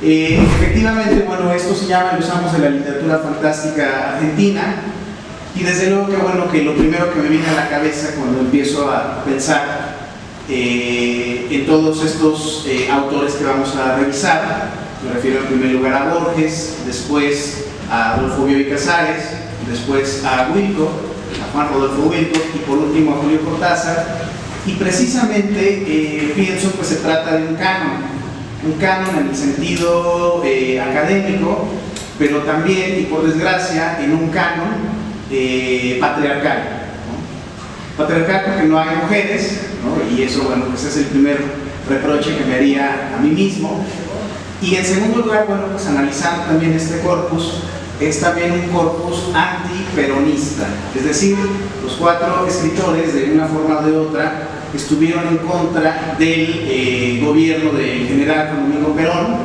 Efectivamente, bueno, esto se llama Los amos de la literatura fantástica argentina, y desde luego que, bueno, que lo primero que me viene a la cabeza cuando empiezo a pensar en todos estos autores que vamos a revisar, me refiero en primer lugar a Borges, después a Adolfo Bioy Casares, después a Wilco, a Juan Rodolfo Wilco, y por último a Julio Cortázar. Y precisamente pienso que se trata de un canon en el sentido académico, pero también, y por desgracia, en un canon patriarcal, ¿no? Patriarcal porque no hay mujeres, ¿no? Y eso, bueno, pues es el primer reproche que me haría a mí mismo. Y en segundo lugar, bueno, pues analizando también este corpus, es también un corpus antiperonista, es decir, los cuatro escritores de una forma o de otra estuvieron en contra del gobierno del general Domingo Perón,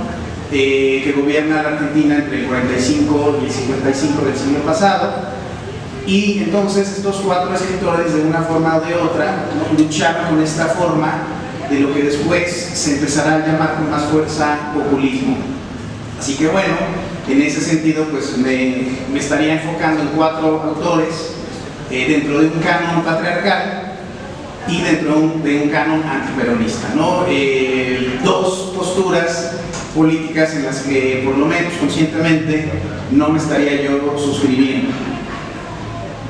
que gobierna la Argentina entre el 45 y el 55 del siglo pasado. Y entonces estos cuatro escritores de una forma o de otra, ¿no?, lucharon con esta forma de lo que después se empezará a llamar con más fuerza populismo. Así que bueno, en ese sentido pues me estaría enfocando en cuatro autores dentro de un canon patriarcal y dentro de un canon antiperonista, ¿no? Dos posturas políticas en las que por lo menos conscientemente no me estaría yo suscribiendo.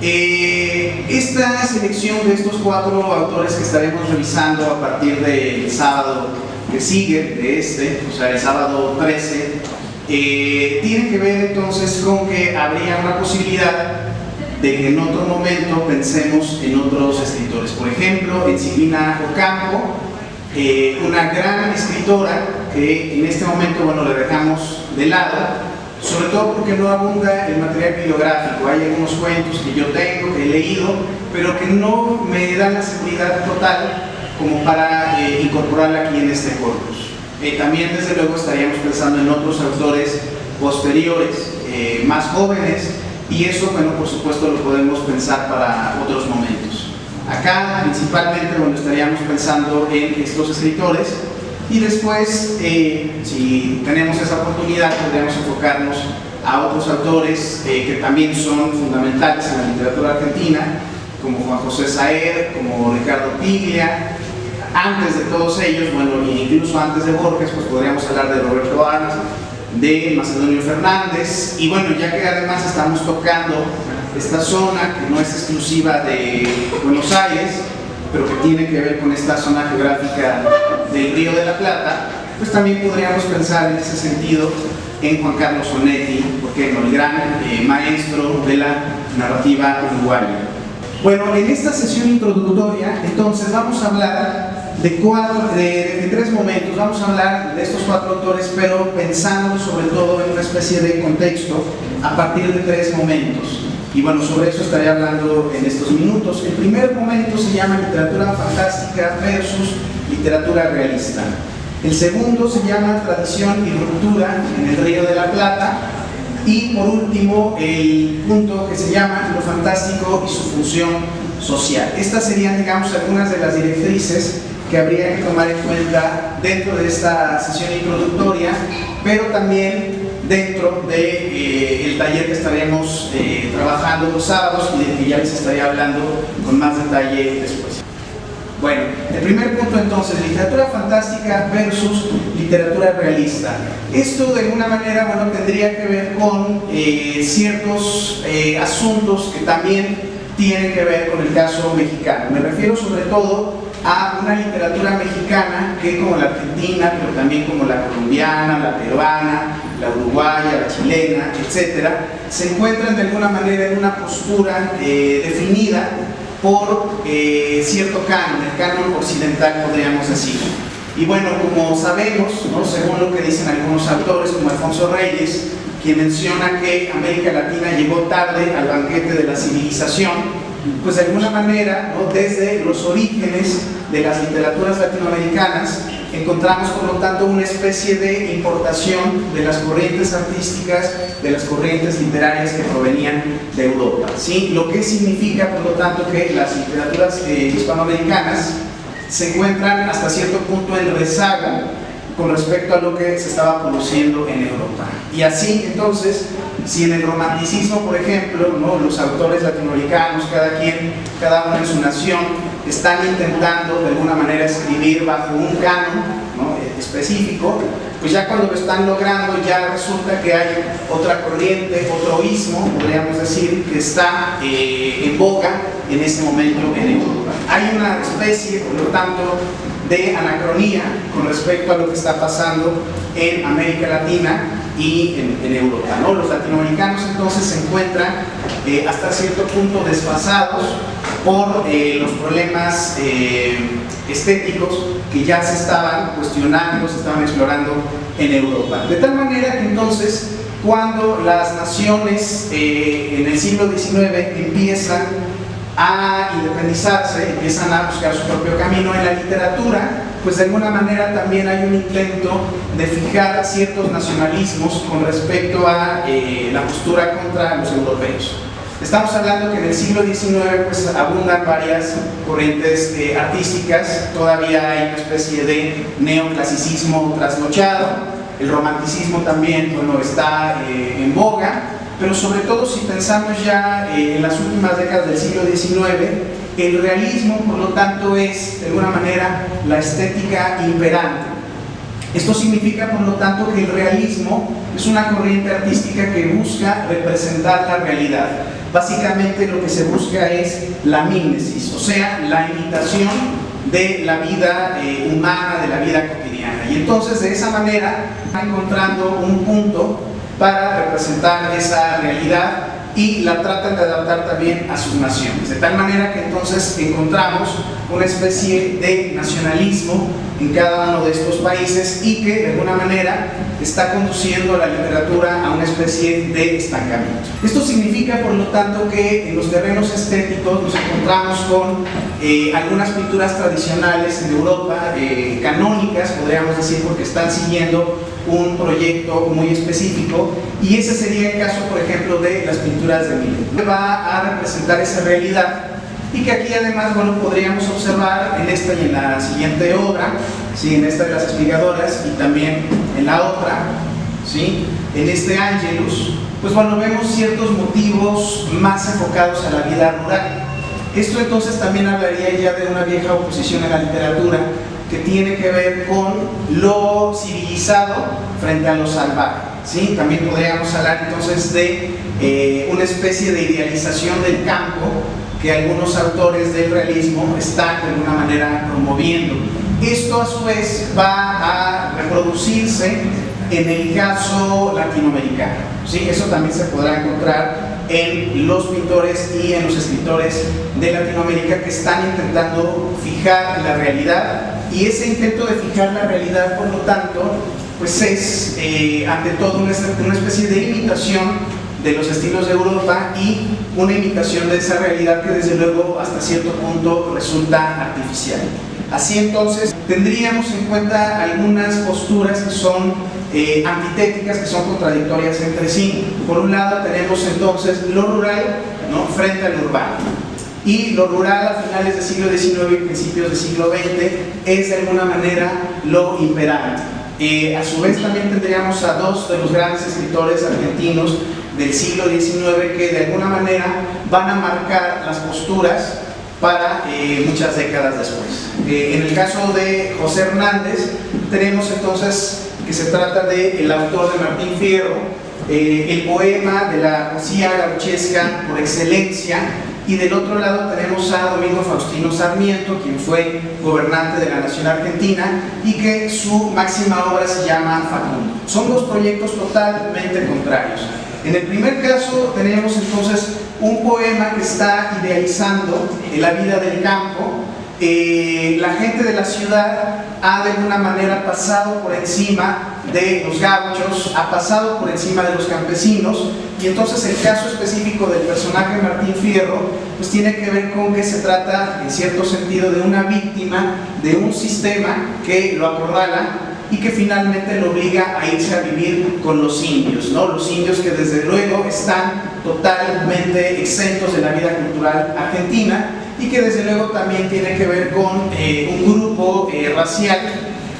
Esta selección de estos cuatro autores que estaremos revisando a partir del sábado que sigue, o sea, el sábado 13, tiene que ver entonces con que habría una posibilidad de que en otro momento pensemos en otros escritores. Por ejemplo, en Silvina Ocampo, una gran escritora que en este momento, bueno, la dejamos de lado, sobre todo porque no abunda el material bibliográfico. Hay algunos cuentos que yo tengo, que he leído, pero que no me dan la seguridad total como para incorporarla aquí en este corpus. También, desde luego, estaríamos pensando en otros autores posteriores, más jóvenes, y eso, bueno, por supuesto lo podemos pensar para otros momentos. Acá, principalmente, bueno, estaríamos pensando en estos escritores, y después, si tenemos esa oportunidad, podríamos enfocarnos a otros autores que también son fundamentales en la literatura argentina, como Juan José Saer, como Ricardo Piglia. Antes de todos ellos, bueno, incluso antes de Borges, pues podríamos hablar de Roberto Arlt, de Macedonio Fernández, y bueno, ya que además estamos tocando esta zona que no es exclusiva de Buenos Aires, pero que tiene que ver con esta zona geográfica del Río de la Plata, pues también podríamos pensar en ese sentido en Juan Carlos Onetti, porque no, el gran maestro de la narrativa uruguaya. Bueno, en esta sesión introductoria, entonces, vamos a hablar de tres momentos. Vamos a hablar de estos cuatro autores, pero pensando sobre todo en una especie de contexto a partir de tres momentos. Y bueno, sobre eso estaré hablando en estos minutos. El primer momento se llama literatura fantástica versus literatura realista. El segundo se llama tradición y ruptura en el Río de la Plata. Y por último, el punto que se llama lo fantástico y su función social. Estas serían, digamos, algunas de las directrices que habría que tomar en cuenta dentro de esta sesión introductoria, pero también dentro del taller que estaremos trabajando los sábados y del que ya les estaré hablando con más detalle después. Bueno, el primer punto entonces, literatura fantástica versus literatura realista. Esto de alguna manera, bueno, tendría que ver con ciertos asuntos que también tienen que ver con el caso mexicano. Me refiero sobre todo a una literatura mexicana que, como la argentina, pero también como la colombiana, la peruana, la uruguaya, la chilena, etcétera, se encuentran de alguna manera en una postura definida por cierto canon, el canon occidental, podríamos decir. Y bueno, como sabemos, ¿no?, según lo que dicen algunos autores, como Alfonso Reyes, quien menciona que América Latina llegó tarde al banquete de la civilización, pues de alguna manera, ¿no?, desde los orígenes de las literaturas latinoamericanas encontramos, por lo tanto, una especie de importación de las corrientes artísticas, de las corrientes literarias que provenían de Europa, ¿sí? Lo que significa, por lo tanto, que las literaturas hispanoamericanas se encuentran hasta cierto punto en rezago con respecto a lo que se estaba produciendo en Europa. Y así, entonces, si en el romanticismo, por ejemplo, ¿no?, los autores latinoamericanos, cada uno en su nación, están intentando de alguna manera escribir bajo un canon, ¿no?, específico, pues ya cuando lo están logrando ya resulta que hay otra corriente, otro ismo, podríamos decir, que está en boga en este momento en Europa. Hay una especie, por lo tanto, de anacronía con respecto a lo que está pasando en América Latina y en Europa, ¿no? Los latinoamericanos entonces se encuentran hasta cierto punto desfasados por los problemas estéticos que ya se estaban cuestionando, se estaban explorando en Europa. De tal manera que entonces, cuando las naciones en el siglo XIX empiezan a independizarse, empiezan a buscar su propio camino en la literatura, pues de alguna manera también hay un intento de fijar ciertos nacionalismos con respecto a la postura contra los europeos. Estamos hablando que en el siglo XIX pues abundan varias corrientes artísticas, todavía hay una especie de neoclasicismo trasnochado, el romanticismo también, bueno, está en boga, pero sobre todo si pensamos ya en las últimas décadas del siglo XIX, el realismo, por lo tanto, es de alguna manera la estética imperante. Esto significa, por lo tanto, que el realismo es una corriente artística que busca representar la realidad. Básicamente lo que se busca es la mímesis, o sea, la imitación de la vida humana, de la vida cotidiana. Y entonces, de esa manera, va encontrando un punto para representar esa realidad y la tratan de adaptar también a sus naciones. De tal manera que entonces encontramos una especie de nacionalismo en cada uno de estos países y que de alguna manera está conduciendo a la literatura a una especie de estancamiento. Esto significa, por lo tanto, que en los terrenos estéticos nos encontramos con algunas pinturas tradicionales en Europa, canónicas, podríamos decir, porque están siguiendo un proyecto muy específico, y ese sería el caso, por ejemplo, de las pinturas de Millet. Va a representar esa realidad y que aquí además, bueno, podríamos observar en esta y en la siguiente obra, ¿sí?, en esta de las espigadoras y también en la otra, ¿sí?, en este Angelus, pues bueno, vemos ciertos motivos más enfocados a la vida rural. Esto entonces también hablaría ya de una vieja oposición en la literatura que tiene que ver con lo civilizado frente a lo salvaje, ¿sí? También podríamos hablar entonces de una especie de idealización del campo que algunos autores del realismo están de alguna manera promoviendo. Esto a su vez va a reproducirse en el caso latinoamericano, ¿sí? Eso también se podrá encontrar en los pintores y en los escritores de Latinoamérica que están intentando fijar la realidad, y ese intento de fijar la realidad, por lo tanto, pues es ante todo una especie de imitación de los estilos de Europa y una imitación de esa realidad que desde luego hasta cierto punto resulta artificial. Así entonces tendríamos en cuenta algunas posturas que son antitéticas, que son contradictorias entre sí. Por un lado tenemos entonces lo rural, ¿no?, frente al urbano, y lo rural a finales del siglo XIX y principios del siglo XX es de alguna manera lo imperante. A su vez también tendríamos a dos de los grandes escritores argentinos del siglo XIX que de alguna manera van a marcar las posturas para muchas décadas después. En el caso de José Hernández tenemos entonces que se trata del autor de Martín Fierro, el poema de la poesía gauchesca por excelencia, y del otro lado tenemos a Domingo Faustino Sarmiento, quien fue gobernante de la Nación Argentina y que su máxima obra se llama Facundo. Son dos proyectos totalmente contrarios. En el primer caso tenemos entonces un poema que está idealizando la vida del campo. La gente de la ciudad ha de alguna manera pasado por encima de los gauchos, ha pasado por encima de los campesinos, y entonces el caso específico del personaje Martín Fierro pues tiene que ver con que se trata en cierto sentido de una víctima de un sistema que lo acorrala y que finalmente lo obliga a irse a vivir con los indios, ¿no? Los indios que desde luego están totalmente exentos de la vida cultural argentina y que desde luego también tiene que ver con un grupo racial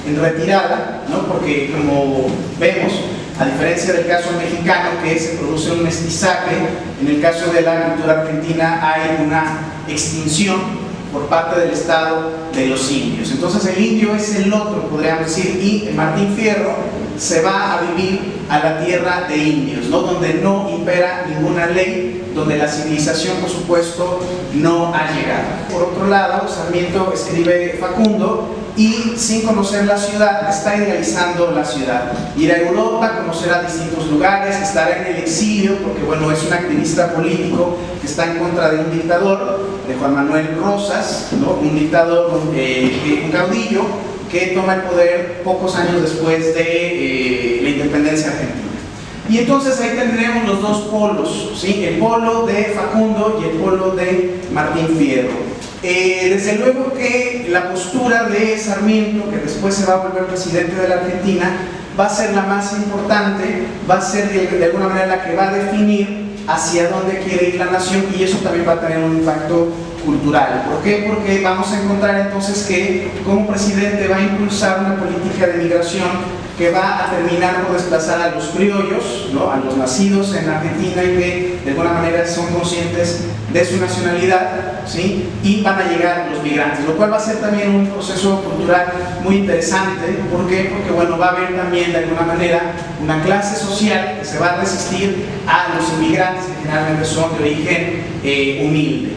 en retirada, ¿no? Porque como vemos, a diferencia del caso mexicano, que se produce un mestizaje, en el caso de la cultura argentina hay una extinción por parte del Estado de los indios. Entonces el indio es el otro, podríamos decir, y Martín Fierro se va a vivir a la tierra de indios, ¿no? Donde no impera ninguna ley, donde la civilización, por supuesto, no ha llegado. Por otro lado, Sarmiento escribe Facundo y, sin conocer la ciudad, está idealizando la ciudad. Irá a Europa, conocerá distintos lugares, estará en el exilio, porque bueno, es un activista político que está en contra de un dictador, de Juan Manuel Rosas, ¿no? Un dictador, un caudillo que toma el poder pocos años después de la independencia argentina. Y entonces ahí tendremos los dos polos, ¿sí? El polo de Facundo y el polo de Martín Fierro. Desde luego que la postura de Sarmiento, que después se va a volver presidente de la Argentina, va a ser la más importante, va a ser de alguna manera la que va a definir hacia dónde quiere ir la nación, y eso también va a tener un impacto cultural. ¿Por qué? Porque vamos a encontrar entonces que como presidente va a impulsar una política de migración que va a terminar por desplazar a los criollos, ¿no? A los nacidos en Argentina y que de alguna manera son conscientes de su nacionalidad, ¿sí? Y van a llegar los migrantes, lo cual va a ser también un proceso cultural muy interesante. ¿Por qué? Porque bueno, va a haber también de alguna manera una clase social que se va a resistir a los inmigrantes, que generalmente son de origen humilde.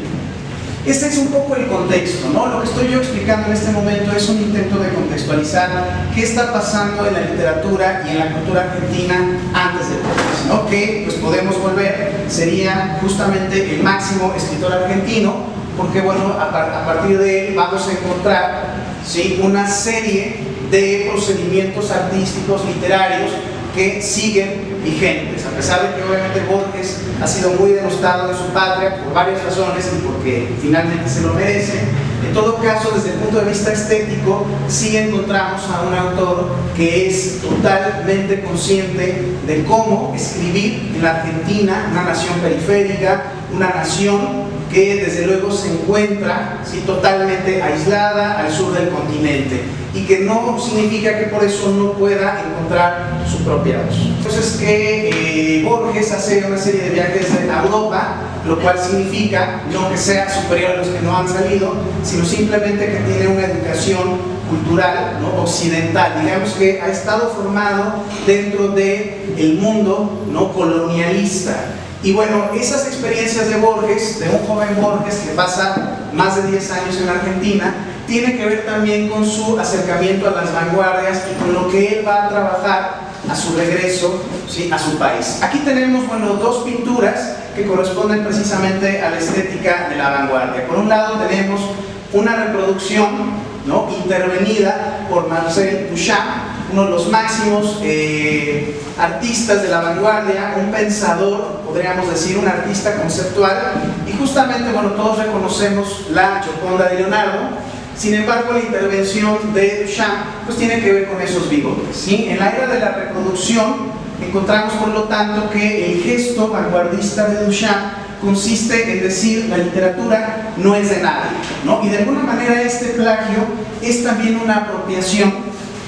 Este es un poco el contexto, ¿no? Lo que estoy yo explicando en este momento es un intento de contextualizar qué está pasando en la literatura y en la cultura argentina antes de Borges, ¿no? Que pues podemos volver, sería justamente el máximo escritor argentino, porque bueno, a partir de él vamos a encontrar, ¿sí?, una serie de procedimientos artísticos, literarios, que siguen vigentes, a pesar de que obviamente Borges ha sido muy denostado de su patria por varias razones y porque finalmente se lo merece. En todo caso, desde el punto de vista estético, sí encontramos a un autor que es totalmente consciente de cómo escribir en la Argentina, una nación periférica, una nación que desde luego se encuentra, ¿sí?, totalmente aislada al sur del continente, y que no significa que por eso no pueda encontrar su propia voz. Entonces que Borges hace una serie de viajes a Europa, lo cual significa no que sea superior a los que no han salido, sino simplemente que tiene una educación cultural, ¿no?, occidental, digamos que ha estado formado dentro del mundo, ¿no?, colonialista. Y bueno, esas experiencias de Borges, de un joven Borges que pasa más de 10 años en Argentina, tiene que ver también con su acercamiento a las vanguardias y con lo que él va a trabajar a su regreso, ¿sí?, a su país. Aquí tenemos, bueno, dos pinturas que corresponden precisamente a la estética de la vanguardia. Por un lado tenemos una reproducción, ¿no?, intervenida por Marcel Duchamp, uno de los máximos artistas de la vanguardia, un pensador, podríamos decir, un artista conceptual, y justamente, bueno, todos reconocemos la Gioconda de Leonardo. Sin embargo, la intervención de Duchamp pues tiene que ver con esos bigotes, ¿sí? En la era de la reproducción encontramos, por lo tanto, que el gesto vanguardista de Duchamp consiste en decir: la literatura no es de nadie, ¿no? Y de alguna manera este plagio es también una apropiación,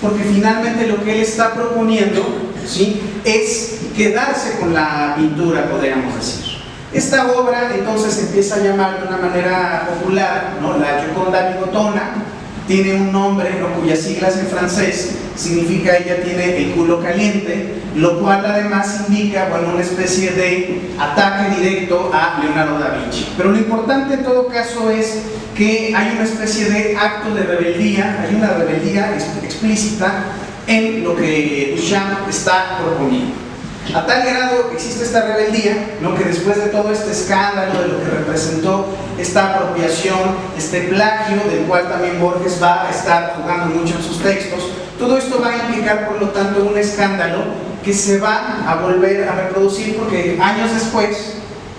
porque finalmente lo que él está proponiendo, ¿sí?, es quedarse con la pintura, podríamos decir. Esta obra entonces se empieza a llamar de una manera popular, ¿no?, la Gioconda bigotona. Tiene un nombre, ¿no?, cuyas siglas en francés significa ella tiene el culo caliente, lo cual además indica, bueno, una especie de ataque directo a Leonardo da Vinci. Pero lo importante en todo caso es que hay una especie de acto de rebeldía, hay una rebeldía explícita en lo que Duchamp está proponiendo. A tal grado existe esta rebeldía, ¿no?, que después de todo este escándalo de lo que representó esta apropiación, este plagio, del cual también Borges va a estar jugando mucho en sus textos, todo esto va a implicar, por lo tanto, un escándalo que se va a volver a reproducir, porque años después,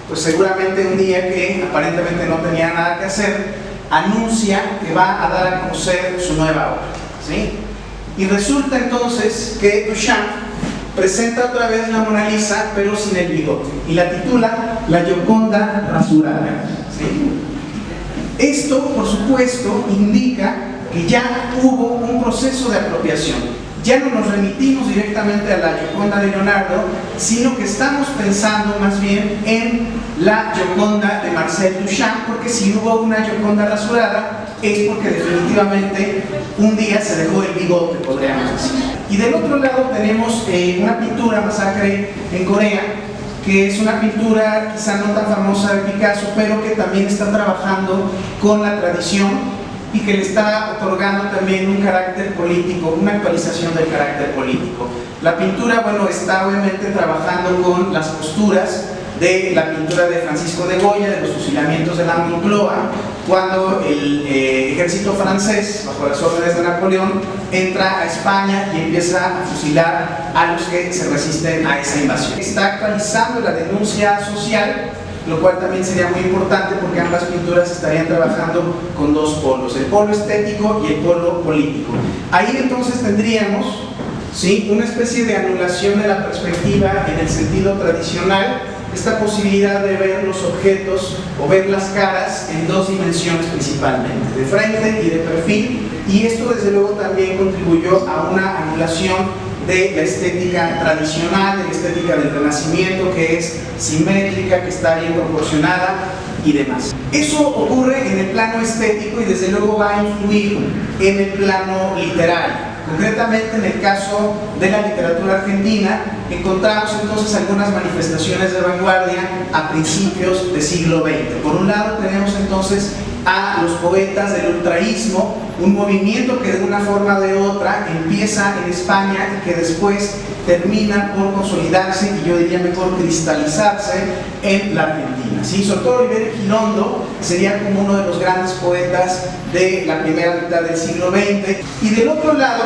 pues seguramente un día que aparentemente no tenía nada que hacer, anuncia que va a dar a conocer su nueva obra, ¿sí? Y resulta entonces que Duchamp presenta otra vez la Mona Lisa, pero sin el bigote, y la titula La Gioconda rasurada, ¿sí? Esto, por supuesto, indica que ya hubo un proceso de apropiación. Ya no nos remitimos directamente a la Gioconda de Leonardo, sino que estamos pensando más bien en la Gioconda de Marcel Duchamp, porque si hubo una Gioconda rasurada es porque definitivamente un día se dejó el bigote, podríamos decir. Y del otro lado tenemos una pintura, Masacre en Corea, que es una pintura quizá no tan famosa de Picasso, pero que también está trabajando con la tradición y que le está otorgando también un carácter político, una actualización del carácter político. La pintura, bueno, está obviamente trabajando con las posturas de la pintura de Francisco de Goya, de los fusilamientos de la Moncloa, cuando el ejército francés, bajo las órdenes de Napoleón, entra a España y empieza a fusilar a los que se resisten a esa invasión. Está actualizando la denuncia social, lo cual también sería muy importante porque ambas pinturas estarían trabajando con dos polos, el polo estético y el polo político. Ahí entonces tendríamos, ¿sí?, una especie de anulación de la perspectiva en el sentido tradicional, esta posibilidad de ver los objetos o ver las caras en dos dimensiones principalmente, de frente y de perfil, y esto desde luego también contribuyó a una anulación de la estética tradicional, de la estética del Renacimiento, que es simétrica, que está bien proporcionada y demás. Eso ocurre en el plano estético y desde luego va a influir en el plano literario. Concretamente en el caso de la literatura argentina encontramos entonces algunas manifestaciones de vanguardia a principios del siglo XX. Por un lado tenemos entonces a los poetas del ultraísmo, un movimiento que de una forma o de otra empieza en España y que después termina por consolidarse y yo diría mejor cristalizarse en la Argentina. ¿Sí? Sobre todo Oliverio Girondo sería como uno de los grandes poetas de la primera mitad del siglo XX. Y del otro lado,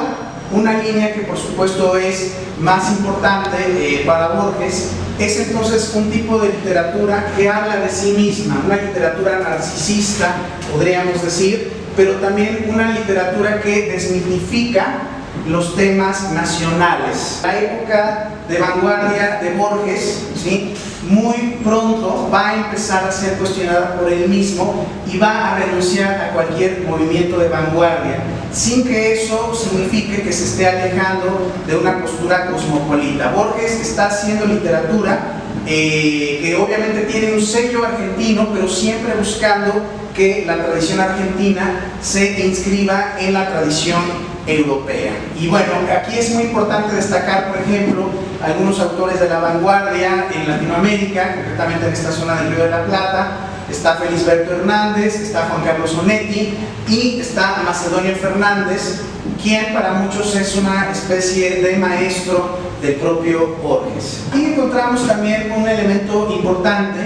una línea que por supuesto es más importante para Borges, es entonces un tipo de literatura que habla de sí misma, una literatura narcisista, podríamos decir, pero también una literatura que desmitifica los temas nacionales. La época de vanguardia de Borges, ¿sí?, muy pronto va a empezar a ser cuestionada por él mismo y va a renunciar a cualquier movimiento de vanguardia, sin que eso signifique que se esté alejando de una postura cosmopolita. Borges está haciendo literatura que obviamente tiene un sello argentino, pero siempre buscando que la tradición argentina se inscriba en la tradición europea. Y bueno, aquí es muy importante destacar, por ejemplo, algunos autores de la vanguardia en Latinoamérica, concretamente en esta zona del Río de la Plata. Está Felisberto Hernández, está Juan Carlos Onetti y está Macedonio Fernández, quien para muchos es una especie de maestro del propio Borges. Y encontramos también un elemento importante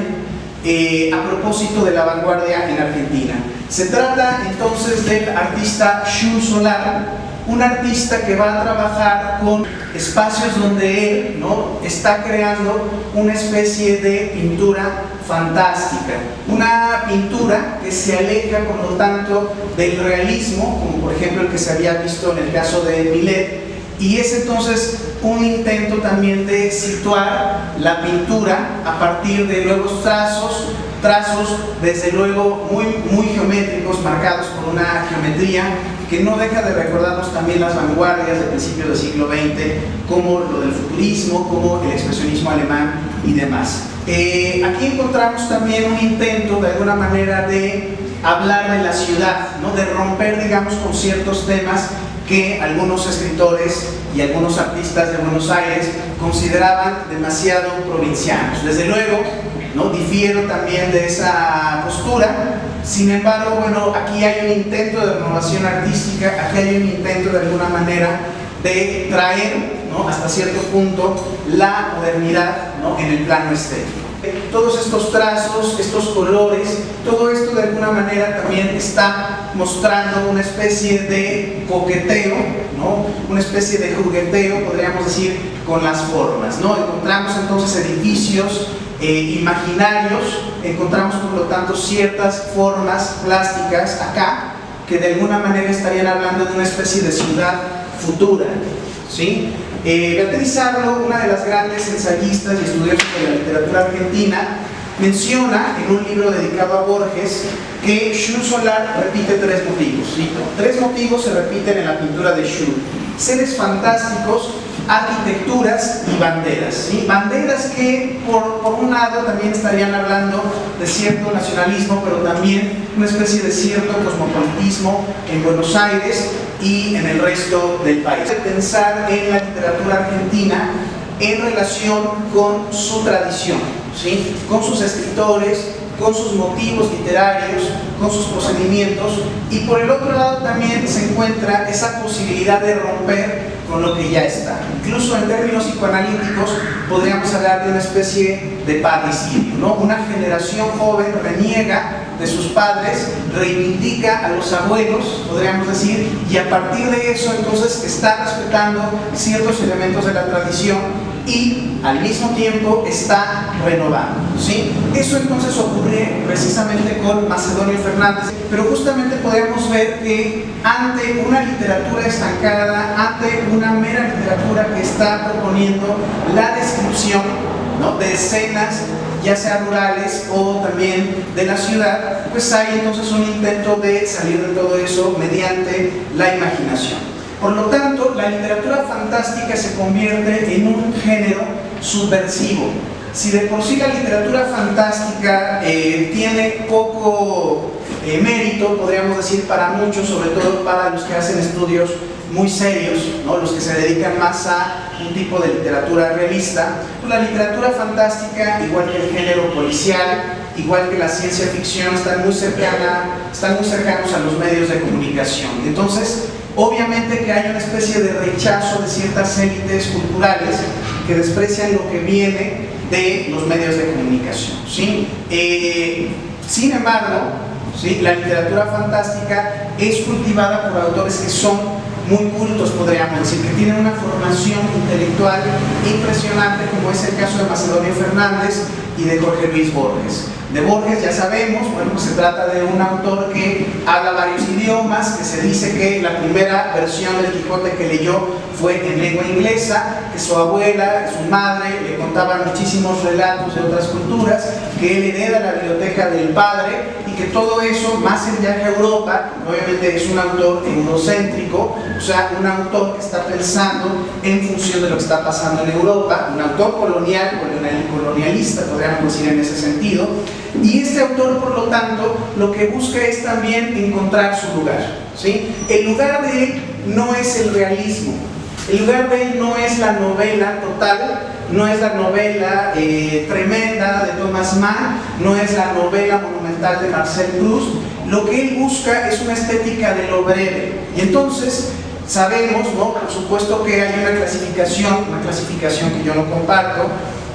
a propósito de la vanguardia en Argentina. Se trata entonces del artista Jules Solar, un artista que va a trabajar con espacios donde él, ¿no?, está creando una especie de pintura fantástica, una pintura que se aleja por lo tanto del realismo, como por ejemplo el que se había visto en el caso de Millet, y es entonces un intento también de situar la pintura a partir de nuevos trazos desde luego muy geométricos, marcados por una geometría que no deja de recordarnos también las vanguardias de principios del siglo XX, como lo del futurismo, como el expresionismo alemán y demás. Aquí encontramos también un intento de alguna manera de hablar de la ciudad, ¿no?, de romper, digamos, con ciertos temas que algunos escritores y algunos artistas de Buenos Aires consideraban demasiado provincianos. Desde luego, ¿no?, difiero también de esa postura. Sin embargo, bueno, aquí hay un intento de renovación artística, aquí hay un intento de alguna manera de traer, ¿no?, hasta cierto punto la modernidad, ¿no?, en el plano estético. Todos estos trazos, estos colores, todo esto de alguna manera también está mostrando una especie de coqueteo, ¿no?, una especie de jugueteo, podríamos decir, con las formas, ¿no? Encontramos entonces edificios imaginarios, encontramos por lo tanto ciertas formas plásticas acá que de alguna manera estarían hablando de una especie de ciudad futura, ¿sí? Beatriz Arlo, una de las grandes ensayistas y estudiosos de la literatura argentina, menciona en un libro dedicado a Borges que Jules Solar repite 3 motivos, ¿sí? 3 motivos se repiten en la pintura de Jules: seres fantásticos, arquitecturas y banderas, ¿sí? Banderas que por un lado también estarían hablando de cierto nacionalismo, pero también una especie de cierto cosmopolitismo en Buenos Aires y en el resto del país. Pensar en la literatura argentina en relación con su tradición, ¿sí? Con sus escritores, con sus motivos literarios, con sus procedimientos, y por el otro lado también se encuentra esa posibilidad de romper con lo que ya está. Incluso en términos psicoanalíticos podríamos hablar de una especie de parricidio, ¿no? Una generación joven reniega de sus padres, reivindica a los abuelos, podríamos decir, y a partir de eso entonces está respetando ciertos elementos de la tradición y al mismo tiempo está renovando, ¿sí? Eso entonces ocurre precisamente con Macedonio Fernández, pero justamente podemos ver que ante una literatura estancada, ante una mera literatura que está proponiendo la descripción, ¿no?, de escenas, ya sea rurales o también de la ciudad, pues hay entonces un intento de salir de todo eso mediante la imaginación. Por lo tanto, la literatura fantástica se convierte en un género subversivo. Si de por sí la literatura fantástica tiene poco mérito, podríamos decir, para muchos, sobre todo para los que hacen estudios muy serios, ¿no?, los que se dedican más a un tipo de literatura realista, pues la literatura fantástica, igual que el género policial, igual que la ciencia ficción, están muy cercanos a los medios de comunicación. Entonces, obviamente que hay una especie de rechazo de ciertas élites culturales que desprecian lo que viene de los medios de comunicación, ¿sí? Sin embargo, ¿sí?, la literatura fantástica es cultivada por autores que son muy cultos, podríamos decir, que tienen una formación intelectual impresionante, como es el caso de Macedonio Fernández y de Jorge Luis Borges. De Borges ya sabemos, bueno, pues se trata de un autor que habla varios idiomas, que se dice que la primera versión del Quijote que leyó fue en lengua inglesa, que su abuela, su madre, le contaban muchísimos relatos de otras culturas, que él hereda la biblioteca del padre, y que todo eso, más el viaje a Europa, obviamente es un autor eurocéntrico, o sea, un autor que está pensando en función de lo que está pasando en Europa, un autor colonialista, podríamos decir en ese sentido. Y este autor, por lo tanto, lo que busca es también encontrar su lugar, ¿sí? El lugar de él no es el realismo, el lugar de él no es la novela total, no es la novela tremenda de Thomas Mann, no es la novela monumental de Marcel Proust. Lo que él busca es una estética de lo breve. Y entonces sabemos, ¿no?, por supuesto que hay una clasificación que yo no comparto,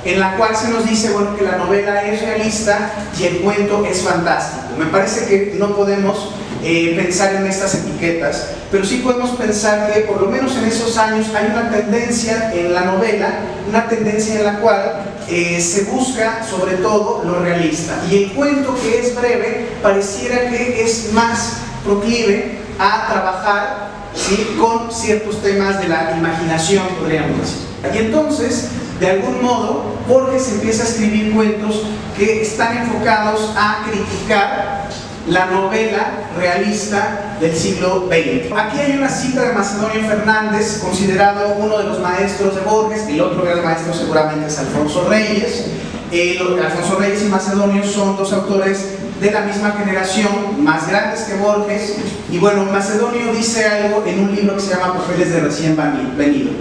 en la cual se nos dice, bueno, que la novela es realista y el cuento es fantástico. Me parece que no podemos pensar en estas etiquetas, pero sí podemos pensar que por lo menos en esos años hay una tendencia en la novela, una tendencia en la cual se busca sobre todo lo realista, y el cuento, que es breve, pareciera que es más proclive a trabajar, ¿sí?, con ciertos temas de la imaginación, podríamos decir. Y entonces, de algún modo, Borges empieza a escribir cuentos que están enfocados a criticar la novela realista del siglo XX. Aquí hay una cita de Macedonio Fernández, considerado uno de los maestros de Borges. El otro gran maestro seguramente es Alfonso Reyes. Alfonso Reyes y Macedonio son dos autores de la misma generación, más grandes que Borges. Y bueno, Macedonio dice algo en un libro que se llama Papeles de recién venido.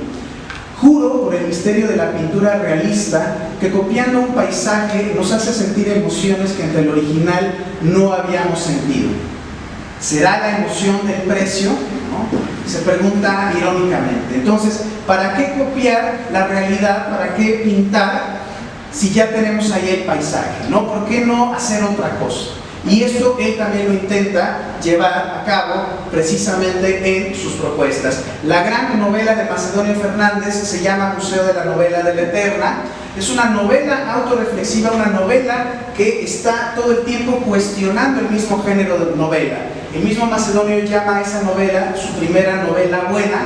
Juro por el misterio de la pintura realista que copiando un paisaje nos hace sentir emociones que entre el original no habíamos sentido. ¿Será la emoción del precio?, ¿no?, se pregunta irónicamente. Entonces, ¿para qué copiar la realidad? ¿Para qué pintar si ya tenemos ahí el paisaje, ¿no? ¿Por qué no hacer otra cosa? Y esto él también lo intenta llevar a cabo precisamente en sus propuestas. La gran novela de Macedonio Fernández se llama Museo de la Novela de la Eterna. Es una novela autorreflexiva, una novela que está todo el tiempo cuestionando el mismo género de novela. El mismo Macedonio llama a esa novela su primera novela buena,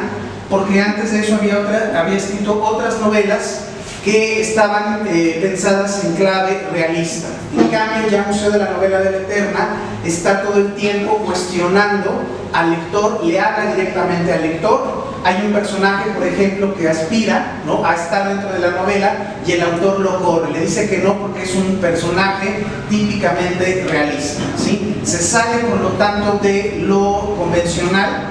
porque antes de eso había escrito otras novelas que estaban pensadas en clave realista. En cambio, ya Museo de la Novela de la Eterna está todo el tiempo cuestionando al lector, le habla directamente al lector. Hay un personaje, por ejemplo, que aspira, ¿no?, a estar dentro de la novela y el autor lo corre, le dice que no porque es un personaje típicamente realista, ¿sí? Se sale, por lo tanto, de lo convencional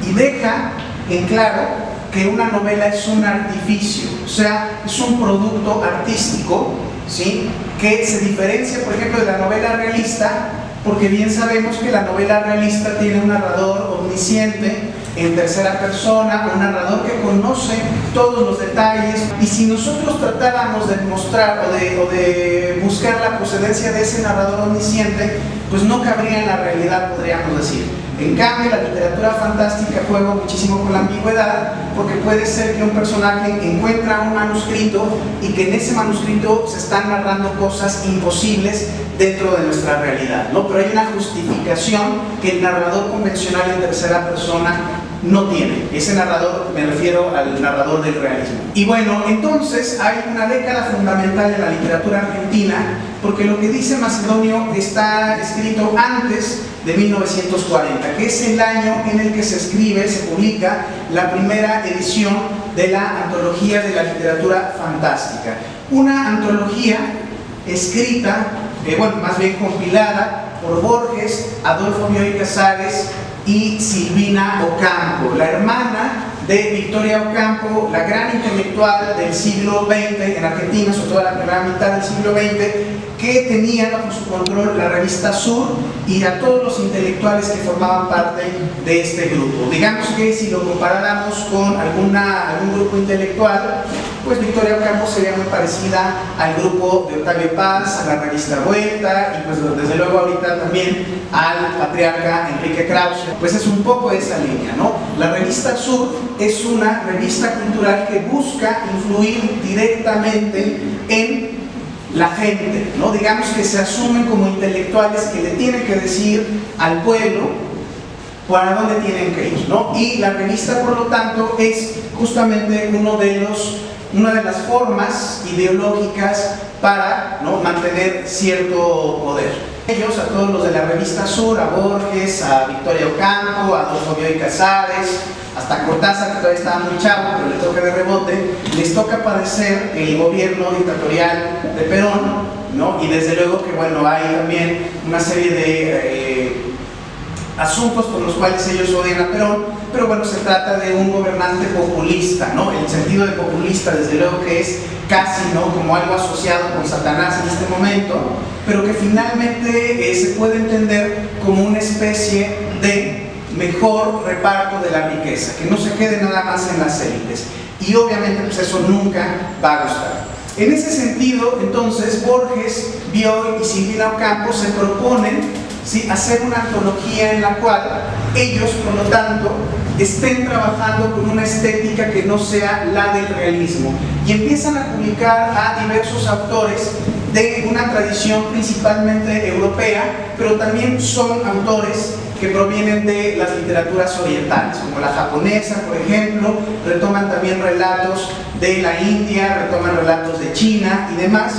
y deja en claro que una novela es un artificio, o sea, es un producto artístico, ¿sí?, que se diferencia, por ejemplo, de la novela realista, porque bien sabemos que la novela realista tiene un narrador omnisciente en tercera persona, un narrador que conoce todos los detalles, y si nosotros tratáramos de mostrar o de buscar la procedencia de ese narrador omnisciente, pues no cabría en la realidad, podríamos decir. En cambio, la literatura fantástica juega muchísimo con la ambigüedad, porque puede ser que un personaje encuentra un manuscrito y que en ese manuscrito se están narrando cosas imposibles dentro de nuestra realidad, ¿no? Pero hay una justificación que el narrador convencional en tercera persona no tiene. Ese narrador, me refiero al narrador del realismo. Y bueno, entonces hay una década fundamental en la literatura argentina, porque lo que dice Macedonio está escrito antes de 1940, que es el año en el que se escribe, se publica la primera edición de la Antología de la Literatura Fantástica. Una antología escrita, bueno, más bien compilada por Borges, Adolfo Bioy Casares y Silvina Ocampo, la hermana de Victoria Ocampo, la gran intelectual del siglo XX en Argentina, sobre todo la primera mitad del siglo XX, que tenía bajo su control la revista Sur y a todos los intelectuales que formaban parte de este grupo. Digamos que si lo comparáramos con algún grupo intelectual, pues Victoria Ocampo sería muy parecida al grupo de Octavio Paz, a la revista Vuelta y pues desde luego ahorita también al patriarca Enrique Krause. Pues es un poco esa línea, ¿no? La revista Sur es una revista cultural que busca influir directamente en la gente, ¿no? Digamos que se asumen como intelectuales que le tienen que decir al pueblo para dónde tienen que ir, ¿no? Y la revista, por lo tanto, es justamente una de las formas ideológicas para, ¿no?, mantener cierto poder. Ellos, a todos los de la revista Sur, a Borges, a Victoria Ocampo, a Adolfo Bioy Casares, hasta Cortázar, que todavía estaba muy chavo, pero le toca de rebote, les toca padecer el gobierno dictatorial de Perón, ¿no? Y desde luego que, bueno, hay también una serie de asuntos por los cuales ellos odian a Perón, pero bueno, se trata de un gobernante populista, ¿no? El sentido de populista, desde luego que es casi, ¿no?, como algo asociado con Satanás en este momento, pero que finalmente se puede entender como una especie de mejor reparto de la riqueza, que no se quede nada más en las élites, y obviamente pues eso nunca va a gustar. En ese sentido, entonces, Borges, Bioy y Silvina Ocampo se proponen, ¿sí?, hacer una antología en la cual ellos, por lo tanto, estén trabajando con una estética que no sea la del realismo, y empiezan a publicar a diversos autores de una tradición principalmente europea, pero también son autores que provienen de las literaturas orientales, como la japonesa, por ejemplo. Retoman también relatos de la India, retoman relatos de China y demás.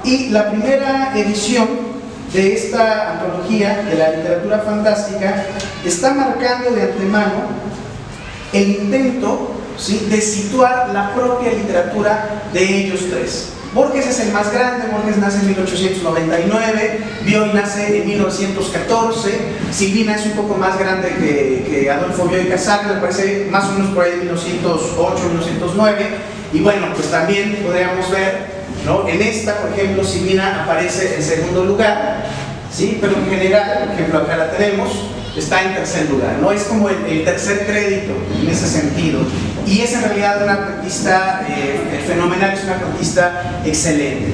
Y la primera edición de esta antología de la literatura fantástica está marcando de antemano el intento, ¿sí?, de situar la propia literatura de ellos tres. Borges es el más grande. Borges nace en 1899, Bioy nace en 1914, Silvina es un poco más grande que Adolfo Bioy Casares, me parece más o menos por ahí de 1908, 1909, y bueno, pues también podríamos ver, ¿no?, en esta, por ejemplo, Silvina aparece en segundo lugar, ¿sí?, pero en general, por ejemplo, acá la tenemos, está en tercer lugar, ¿no? Es como el tercer crédito en ese sentido, y es en realidad una cuentista fenomenal, es una cuentista excelente.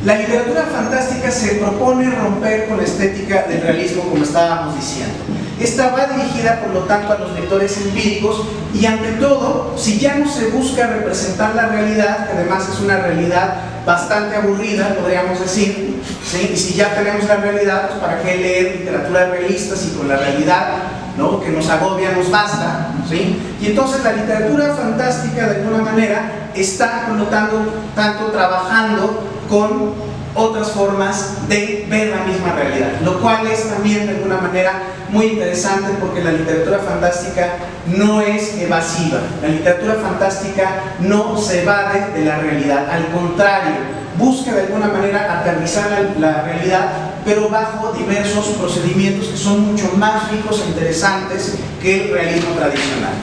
La literatura fantástica se propone romper con la estética del realismo, como estábamos diciendo. Esta va dirigida, por lo tanto, a los lectores empíricos y, ante todo, si ya no se busca representar la realidad, que además es una realidad bastante aburrida, podríamos decir, ¿sí?, y si ya tenemos la realidad, pues ¿para qué leer literatura realista si con la realidad ¿no?, que nos agobia, nos basta, ¿sí? Y entonces la literatura fantástica de alguna manera está, por lo tanto trabajando con otras formas de ver la misma realidad, lo cual es también de alguna manera muy interesante, porque la literatura fantástica no es evasiva, la literatura fantástica no se evade de la realidad, al contrario, busca de alguna manera aterrizar la realidad, pero bajo diversos procedimientos que son mucho más ricos e interesantes que el realismo tradicional.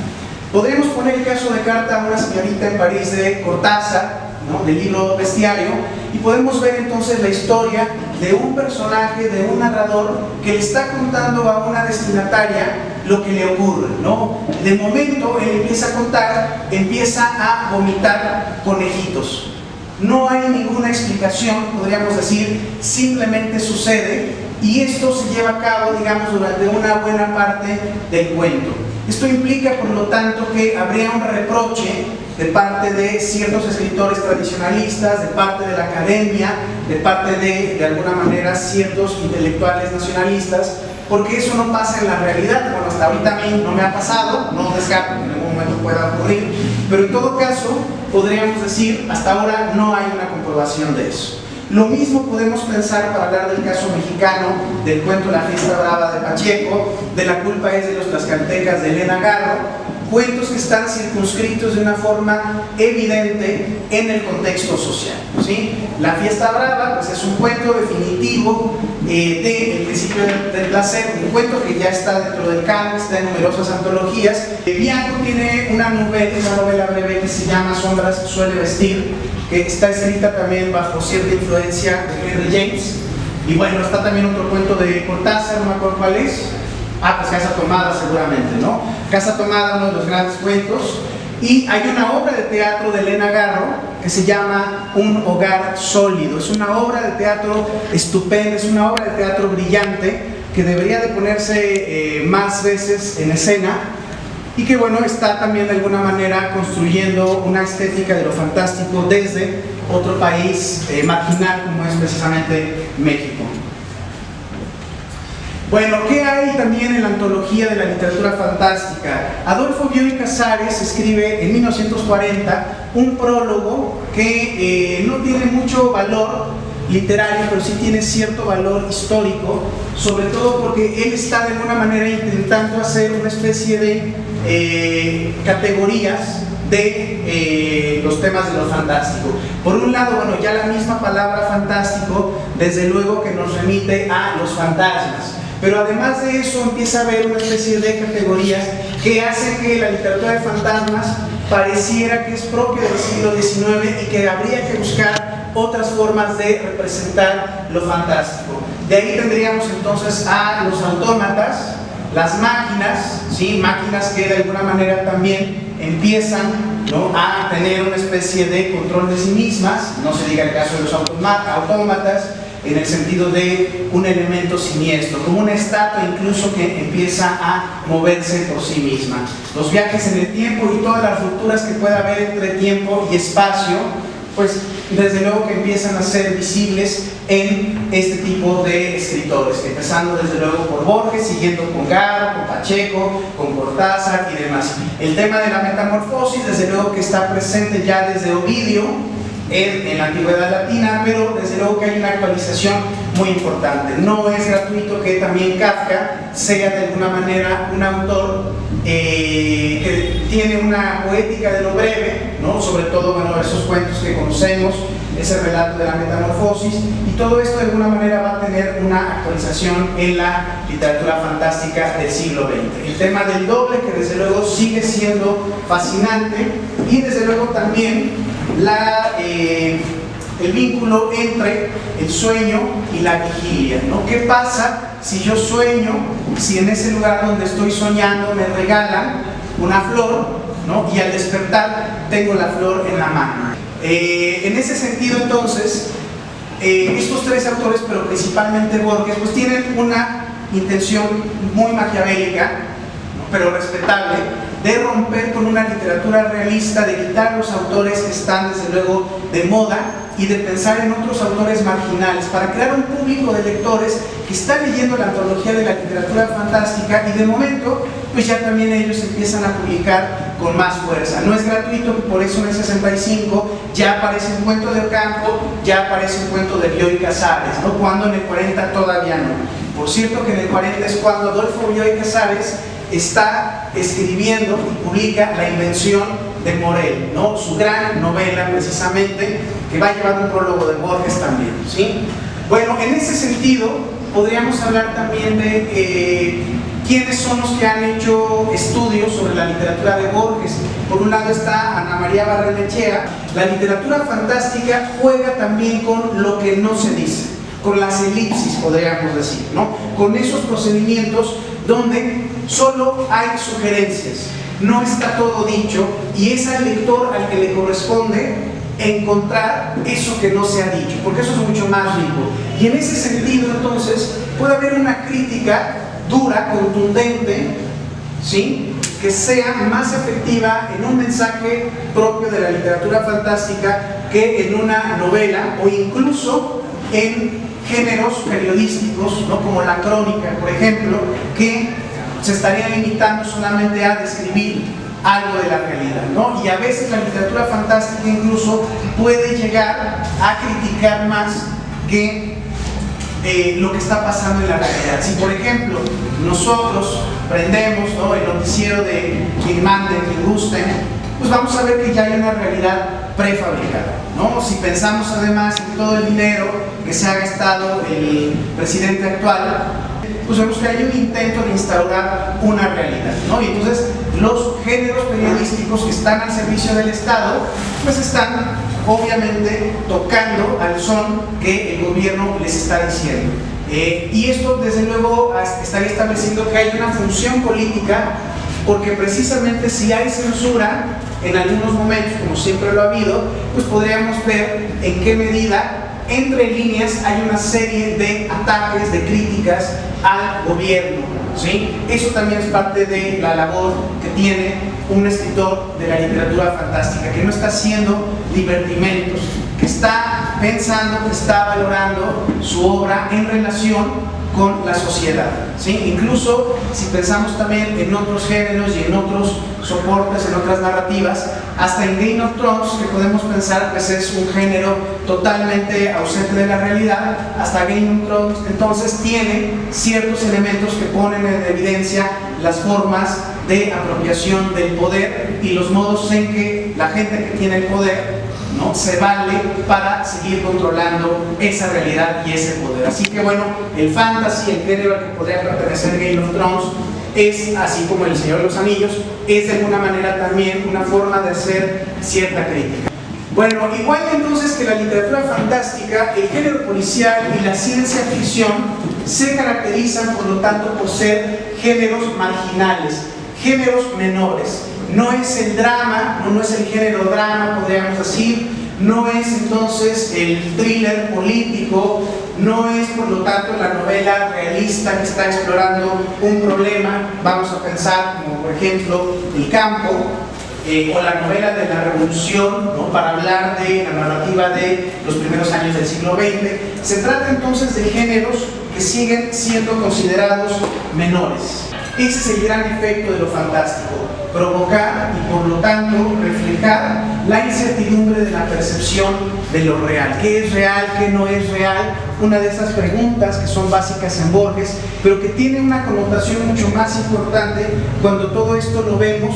Podríamos poner el caso de Carta a una señorita en París de Cortázar, ¿no?, del libro Bestiario, y podemos ver entonces la historia de un personaje, de un narrador que le está contando a una destinataria lo que le ocurre, ¿no? De momento él empieza a contar, empieza a vomitar conejitos. No hay ninguna explicación, podríamos decir, simplemente sucede, y esto se lleva a cabo, digamos, durante una buena parte del cuento. Esto implica, por lo tanto, que habría un reproche de parte de ciertos escritores tradicionalistas, de parte de la academia, de parte de alguna manera, ciertos intelectuales nacionalistas, porque eso no pasa en la realidad. Bueno, hasta ahorita a mí no me ha pasado, no descarto que en algún momento pueda ocurrir, pero en todo caso, podríamos decir, hasta ahora no hay una comprobación de eso. Lo mismo podemos pensar para hablar del caso mexicano, del cuento La Fiesta Brava de Pacheco, de La culpa es de los tlaxcaltecas de Elena Garro, cuentos que están circunscritos de una forma evidente en el contexto social, ¿sí? La Fiesta Brava, pues, es un cuento definitivo del principio del placer, un cuento que ya está dentro del canon, está en numerosas antologías. Bianco tiene una novela breve que se llama Sombras suele vestir, que está escrita también bajo cierta influencia de Henry James. Y bueno, está también otro cuento de Cortázar, no me acuerdo cuál es. Pues Casa Tomada seguramente, ¿no? Casa Tomada, uno de los grandes cuentos. Y hay una obra de teatro de Elena Garro que se llama Un hogar sólido. Es una obra de teatro estupenda, es una obra de teatro brillante que debería de ponerse más veces en escena, y que, bueno, está también de alguna manera construyendo una estética de lo fantástico desde otro país marginal como es precisamente México. Bueno, ¿qué hay también en la antología de la literatura fantástica? Adolfo Bioy Casares escribe en 1940 un prólogo que no tiene mucho valor literario, pero sí tiene cierto valor histórico, sobre todo porque él está de alguna manera intentando hacer una especie de categorías de los temas de lo fantástico. Por un lado, bueno, ya la misma palabra fantástico, desde luego que nos remite a los fantasmas, pero además de eso empieza a haber una especie de categorías que hacen que la literatura de fantasmas pareciera que es propia del siglo XIX y que habría que buscar otras formas de representar lo fantástico. De ahí tendríamos entonces a los autómatas, las máquinas, ¿sí? Máquinas que de alguna manera también empiezan, ¿no?, a tener una especie de control de sí mismas, no se diga el caso de los autómatas, en el sentido de un elemento siniestro, como una estatua incluso que empieza a moverse por sí misma. Los viajes en el tiempo y todas las rupturas que pueda haber entre tiempo y espacio, pues desde luego que empiezan a ser visibles en este tipo de escritores, empezando desde luego por Borges, siguiendo con Garro, con Pacheco, con Cortázar y demás. El tema de la metamorfosis desde luego que está presente ya desde Ovidio en la antigüedad latina, pero desde luego que hay una actualización muy importante. No es gratuito que también Kafka sea de alguna manera un autor que tiene una poética de lo breve, ¿no? Sobre todo, bueno, esos cuentos que conocemos, ese relato de la metamorfosis, y todo esto de alguna manera va a tener una actualización en la literatura fantástica del siglo XX. El tema del doble, que desde luego sigue siendo fascinante, y desde luego también el vínculo entre el sueño y la vigilia, ¿no? ¿Qué pasa si yo sueño, si en ese lugar donde estoy soñando me regalan una flor, ¿no?, y al despertar tengo la flor en la mano? En ese sentido, entonces, estos tres autores, pero principalmente Borges, pues tienen una intención muy maquiavélica, ¿no?, pero respetable, de romper con una literatura realista, de quitar los autores que están desde luego de moda y de pensar en otros autores marginales, para crear un público de lectores que está leyendo la antología de la literatura fantástica, y de momento pues ya también ellos empiezan a publicar con más fuerza. No es gratuito, por eso en el 65 ya aparece un cuento de Ocampo, ya aparece un cuento de Bioy Casares, ¿no? Cuando en el 40 todavía no. Por cierto que en el 40 es cuando Adolfo Bioy Casares está escribiendo y publica La Invención de Morel, ¿no? Su gran novela precisamente, que va a llevar un prólogo de Borges también, ¿sí? Bueno, en ese sentido podríamos hablar también de quiénes son los que han hecho estudios sobre la literatura de Borges. Por un lado está Ana María Barrenechea. La literatura fantástica juega también con lo que no se dice, con las elipsis, podríamos decir, ¿no? Con esos procedimientos donde solo hay sugerencias, no está todo dicho, y es al lector al que le corresponde encontrar eso que no se ha dicho, porque eso es mucho más rico. Y en ese sentido, entonces, puede haber una crítica dura, contundente, ¿sí?, que sea más efectiva en un mensaje propio de la literatura fantástica que en una novela, o incluso en géneros periodísticos, ¿no?, como la crónica, por ejemplo, que se estaría limitando solamente a describir algo de la realidad, ¿no? Y a veces la literatura fantástica incluso puede llegar a criticar más que lo que está pasando en la realidad. Si por ejemplo nosotros prendemos, ¿no?, el noticiero de quien mande, quien guste, pues vamos a ver que ya hay una realidad prefabricada, ¿no? Si pensamos además en todo el dinero que se ha gastado el presidente actual, pues vemos que hay un intento de instaurar una realidad, ¿no? Y entonces los géneros periodísticos que están al servicio del Estado pues están obviamente tocando al son que el gobierno les está diciendo. Y esto desde luego estaría estableciendo que hay una función política, porque precisamente si hay censura en algunos momentos, como siempre lo ha habido, pues podríamos ver en qué medida entre líneas hay una serie de ataques, de críticas al gobierno, ¿sí? Eso también es parte de la labor que tiene un escritor de la literatura fantástica, que no está haciendo divertimentos, que está pensando, que está valorando su obra en relación con la sociedad, ¿sí? Incluso si pensamos también en otros géneros y en otros soportes, en otras narrativas, hasta en Game of Thrones, que podemos pensar pues es un género totalmente ausente de la realidad, hasta Game of Thrones entonces tiene ciertos elementos que ponen en evidencia las formas de apropiación del poder y los modos en que la gente que tiene el poder, ¿no?, se vale para seguir controlando esa realidad y ese poder. Así que bueno, el fantasy, el género al que podría pertenecer Game of Thrones, es, así como El Señor de los Anillos, es de alguna manera también una forma de hacer cierta crítica. Bueno, igual entonces que la literatura fantástica, el género policial y la ciencia ficción se caracterizan por lo tanto por ser géneros marginales, géneros menores. No es el drama, no es el género drama, podríamos decir, no es entonces el thriller político, no es por lo tanto la novela realista que está explorando un problema, vamos a pensar como por ejemplo El Campo, o la novela de la Revolución, ¿no?, para hablar de la narrativa de los primeros años del siglo XX. Se trata entonces de géneros que siguen siendo considerados menores. Ese es el gran efecto de lo fantástico, provocar y por lo tanto reflejar la incertidumbre de la percepción de lo real. ¿Qué es real? ¿Qué no es real? Una de esas preguntas que son básicas en Borges, pero que tiene una connotación mucho más importante cuando todo esto lo vemos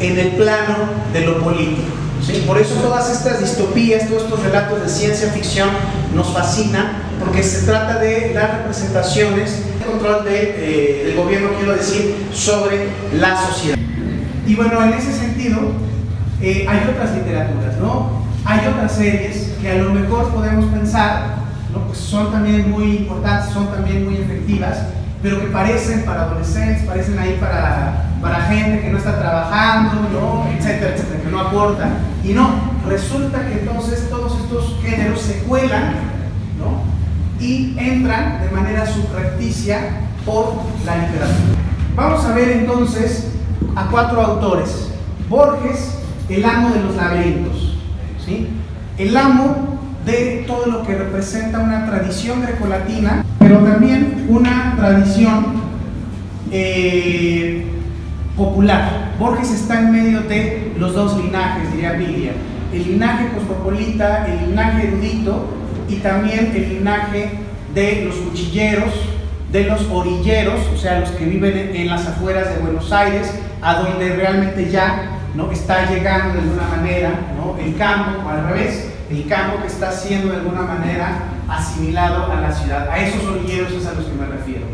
en el plano de lo político, ¿sí? Por eso todas estas distopías, todos estos relatos de ciencia ficción nos fascinan, porque se trata de las representaciones, el control del gobierno, quiero decir, sobre la sociedad. Y bueno, en ese sentido, hay otras literaturas, ¿no? Hay otras series que a lo mejor podemos pensar, ¿no?, pues son también muy importantes, son también muy efectivas, pero que parecen para adolescentes, parecen ahí para gente que no está trabajando, ¿no?, etcétera, etcétera, que no aporta. Y no, resulta que entonces todos estos géneros se cuelan, ¿no?, y entran de manera subrepticia por la literatura. Vamos a ver entonces a 4 autores. Borges, el amo de los laberintos, ¿sí? El amo de todo lo que representa una tradición grecolatina, pero también una tradición popular. Borges está en medio de los dos linajes, diría Biglia: el linaje cosmopolita, el linaje erudito, y también el linaje de los cuchilleros, de los orilleros, o sea, los que viven en las afueras de Buenos Aires, a donde realmente ya, ¿no?, está llegando de alguna manera, ¿no?, el campo, o al revés, el campo que está siendo de alguna manera asimilado a la ciudad. A esos orilleros es a los que me refiero.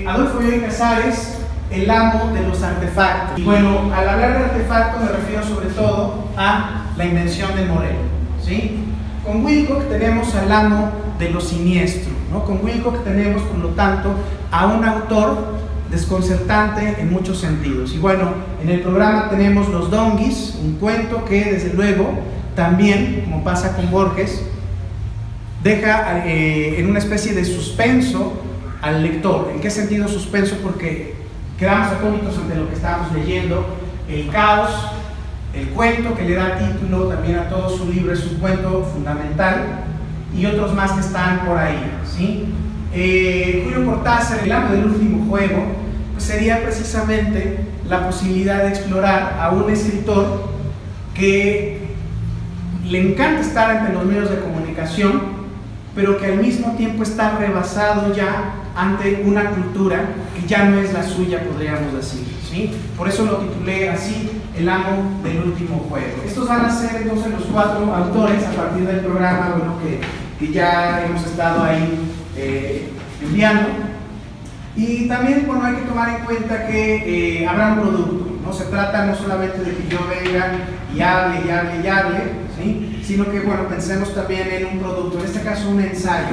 Adolfo Bioy Casares, el amo de los artefactos. Y bueno, al hablar de artefactos me refiero sobre todo a la invención de Morel, ¿sí? Con Wilcock tenemos al amo de lo siniestro, ¿no? Con Wilcock tenemos, por lo tanto, a un autor desconcertante en muchos sentidos. Y bueno, en el programa tenemos Los Donguis, un cuento que desde luego también, como pasa con Borges, deja en una especie de suspenso al lector. ¿En qué sentido suspenso? Porque quedamos atónitos ante lo que estamos leyendo. El caos, el cuento que le da título también a todo su libro, es un cuento fundamental, y otros más que están por ahí, ¿sí? Julio Cortázar, El amo del último juego, pues sería precisamente la posibilidad de explorar a un escritor que le encanta estar ante los medios de comunicación, pero que al mismo tiempo está rebasado ya ante una cultura que ya no es la suya, podríamos decir, ¿sí? Por eso lo titulé así, El amo del último juego. Estos van a ser entonces los 4 autores a partir del programa, bueno, que ya hemos estado ahí enviando. Y también, bueno, hay que tomar en cuenta que habrá un producto, no se trata no solamente de que yo venga y hable, ¿sí?, sino que, bueno, pensemos también en un producto, en este caso un ensayo,